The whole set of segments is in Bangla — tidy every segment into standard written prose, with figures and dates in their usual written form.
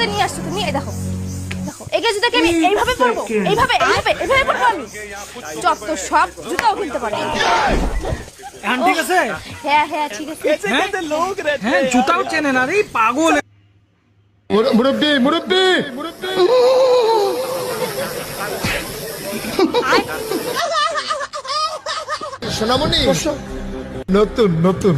জুতো নিয়ে আসছো তুমি, এই দেখো দেখো, এগুলো জুতাকে আমি এইভাবে পরবো, এইভাবে এইভাবে এইভাবে পরবো আমি, যত সব জুতাও কিনতে পারি। এখন ঠিক আছে? হ্যাঁ হ্যাঁ ঠিক আছে। হ্যাঁ জুতাও চেনে না রে পাগল। মুরব্বি মুরব্বি সোনামণি নতুন নতুন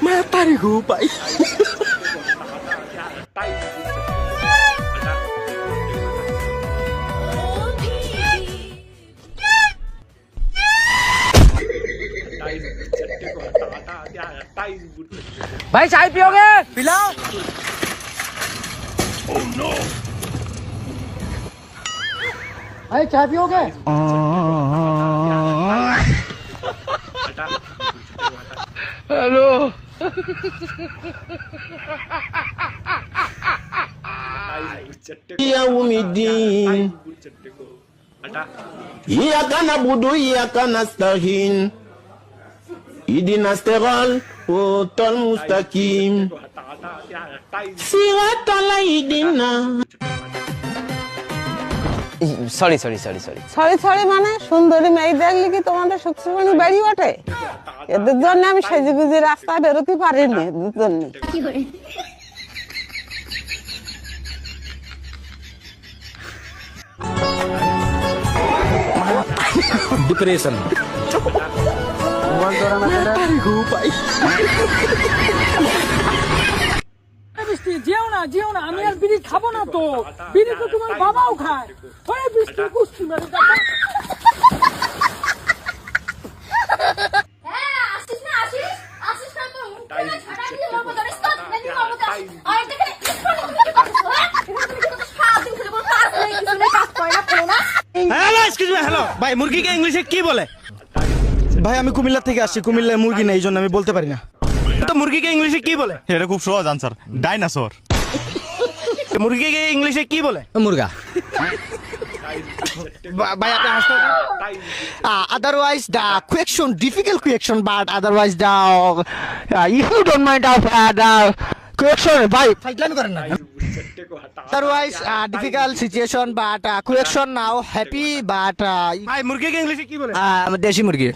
Mata nih gue, Pak. भाई चाय पियोगे? पिलाओ। भाई चाय पियोगे? Hello. Yaumiddin. Iyyaka na'budu wa iyyaka nasta'in. Ihdinas siratal mustaqim. Siratal ladzina sorry মানে সুন্দরী মেয়ে দেখলে কি তোমাদের শক্তিশালী বাড়ি ওঠে? এদের জন্য আমি সেজে গুজে রাস্তায় বেরোতে পারিনি, এদের জন্য। डिप्रेशन যেও না আমি আর বিড়ি খাবো না তো, বিড়ি তো তোমার বাবাও খায়। ওই বৃষ্টি কুস্তি মেরে হ্যালো ভাই, মুরগিকে ইংলিশে কি বলে? ভাই আমি কুমিল্লা থেকে আসছি, কুমিল্লায় মুরগি নেই, এই জন্য আমি বলতে পারি না। তো মুরগিকে ইংলিশে কি বলে? এটা খুব সহজ আনসার, ডাইনোসর। মুরগিকে ইংলিশে কি বলে? মুরগা। ভাই আপনি হাসতে otherwise the question difficult question but otherwise the if you don't mind the question ভাই ফাইটলামি করেন না। otherwise difficult situation but question now happy but ভাই মুরগিকে ইংলিশে কি বলে? দেশি মুরগি।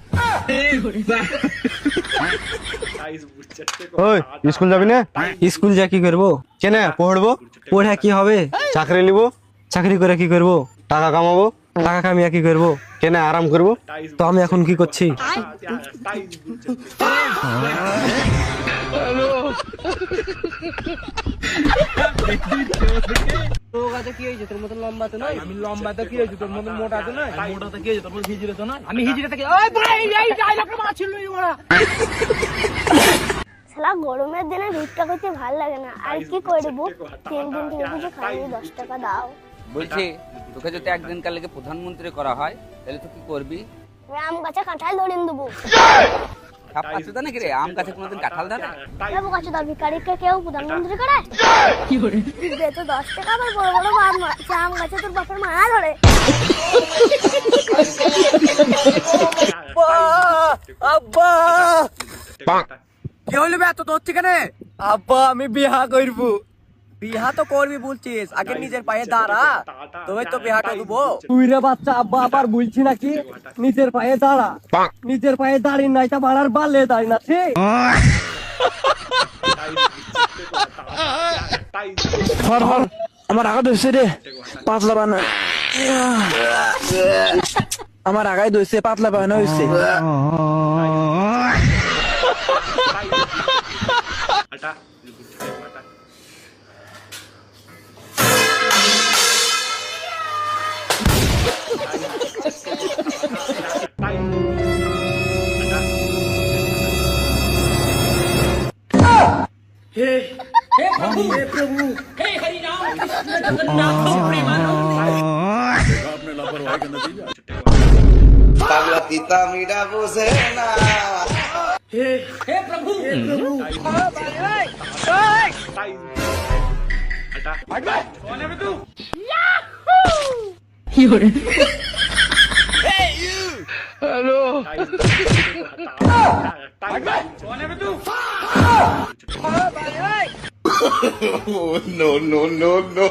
ওই স্কুল যাবি না? স্কুল যা কি করবো? কেন পড়বো? পড়ে কি হবে? চাকরি নিব। চাকরি করে কি করবো? টাকা কামাবো। টাকা কামিয়ে কি করবো? কেন আরাম করবো। তো আমি এখন কি করছি? আমি লম্বা তো কি হয়েছে তোর মতন মোটা তো নয়, মোটা তো কি হয়েছে তোর মতন হিজড়ে তো নয়, আমি হিজড়ে থেকে শালা গরমের দিনে ভিক্ষা করতে ভালো লাগে না, আর কি করবো, 3 দিন থেকে কিছু খাইনি, 10 টাকা দাও। বলছি তোকে যদি একদিন কাল লেগে প্রধানমন্ত্রী করা হয় তাহলে তুই কি করবি? আম গাছে কাঁঠাল ধরিয়ে দেবো। সাপ আছে তো নাকি রে? আম গাছে কোনোদিন কাঁঠাল ধরে? দেবো গাছে দা, ভিখারিকে কেউ প্রধানমন্ত্রী করে? কি করে দে তো 10 টাকা, আবার বড় বড় আম গাছে তোর বাপের মা ধরে। আব্বা কি হইলো বে এত তোর ঠিকানে? আব্বা আমি বিয়া করবো। বিয়া তো করবি বলছিস, আগে নিজের পায়ে দাঁড়া, তবে তো বিয়াটা দেবো। তুই রে বাচ্চা, আব্বা আবার বলছি নাকি নিজের পায়ে দাঁড়া। নিজের পায়ে দাঁড়ি নাই তা বাড়ার বালে দাঁড়ি না, ঠিক? আমার আগা ধরছে রে, পাতলা বানা। আমার আগায় ধরছে, পাতলা বানা হয়েছে। पागला पीता বোতামিটা বোঝে না। No, no, no, no.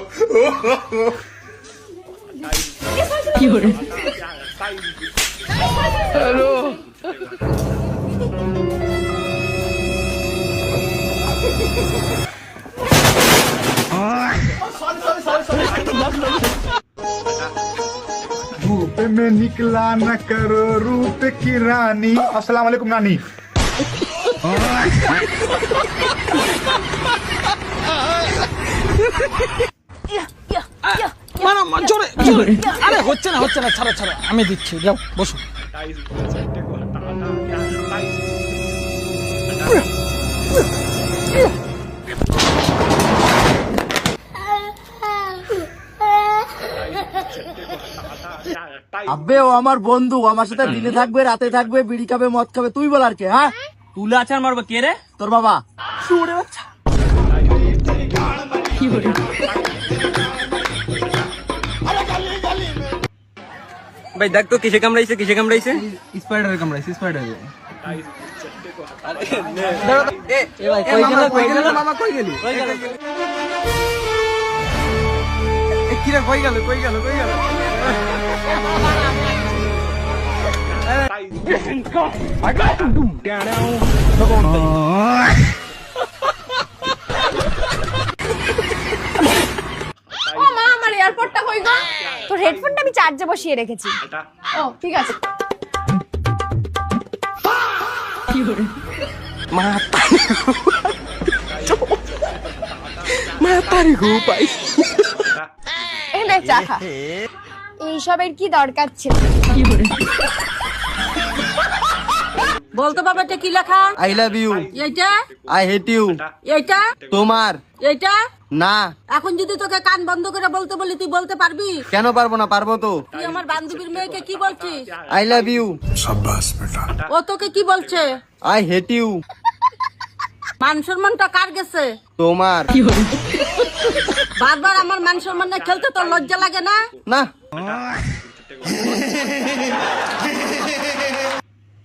धूप में निकला न करो रूप की रानी। अस्सलाम वालेकुम नानी। জোরে জোরে আরে হচ্ছে না ছাড়ো ছাড়ো আমি দিচ্ছি যাও বসো আবে ও আমার বন্ধু, আমার সাথে দিনে থাকবে রাতে থাকবে, বিড়ি খাবে মদ খাবে, তুই বল আর কে? হ্যাঁ তুলে আছাড় মারবো কে রে? তোর বাবা। শুনে বাচ্চা ভাই দেখ তো কিসে কামড়াইছে স্পাইডারে কামড়াইছে স্পাইডারে। মামা কই গেলি? কিরে কই গেল? ও মা, আমার এয়ারপোর্টটা কই গো? তোর হেডফোনটা আমি চার্জে বসিয়ে রেখেছি। ও ঠিক আছে। এইসবের কি দরকার ছিল? বলতে পারবে এটা কি লেখা? আই লাভ ইউ, এইটা আই হেট ইউ, এইটা তোমার এইটা না। এখন যদি তোকে কান বন্ধ করে বলতে বলি তুই বলতে পারবি? কেন পারবো না? পারবো তো। তুই আমার বান্ধবীর মেয়েকে কি বলছিস? I love you. ও তোকে কি বলছে? I hate you. মান সম্মানটা কার গেছে? তোমার। বারবার আমার মান সম্মান নিয়ে খেলতে তোর লজ্জা লাগে না? না।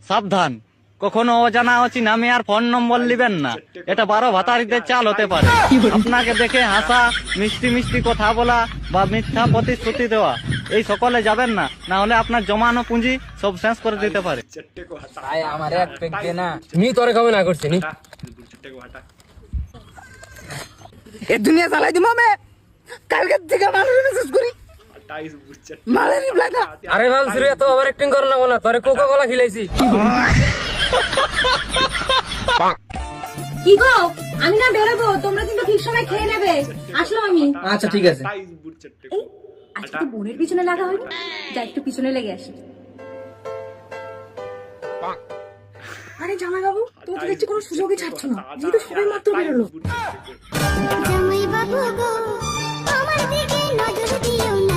সাবধান, কখনো অজানা অচিনা মেয়ের ফোন নম্বর লিবেন না, এটা 12 ভাতারিতে চাল হতে পারে। আপনাকে দেখে হাসা, মিষ্টি মিষ্টি কথা বলা বা মিথ্যা প্রতিশ্রুতি দেওয়া, এই সকলে যাবেন না, না হলে আপনার জমানো পুঁজি সব শেষ করে দিতে পারে। আমার এক পেক দে না, নি তোরে কবে না করছি নি। এ দুনিয়া চালাই দিমু আমি। কালকে থেকে মানুষ মেসেজ করি মালে রিপ্লাই না। আরে বাল শুরু এত ওভার অ্যাক্টিং করো না, বলা তোরে কোকা কোলা খিলাইছি। কি গো, আমি না বেরোবো, তোমরা কিন্তু ঠিক সময় খেয়ে নেবে। আসলো আমি। আচ্ছা ঠিক আছে। আজকে তো বোনের পিছনে লাগা হয়নি, যা একটু পিছনে লেগে আসি। আরে জামাই বাবু, তুমি তো দেখছি কোনো সুযোগই ছাড়ছ না, যেহেতু সবাই মাত্র বেরোলো। জামাই বাবু গো, আমার দিকে নজর দিও না।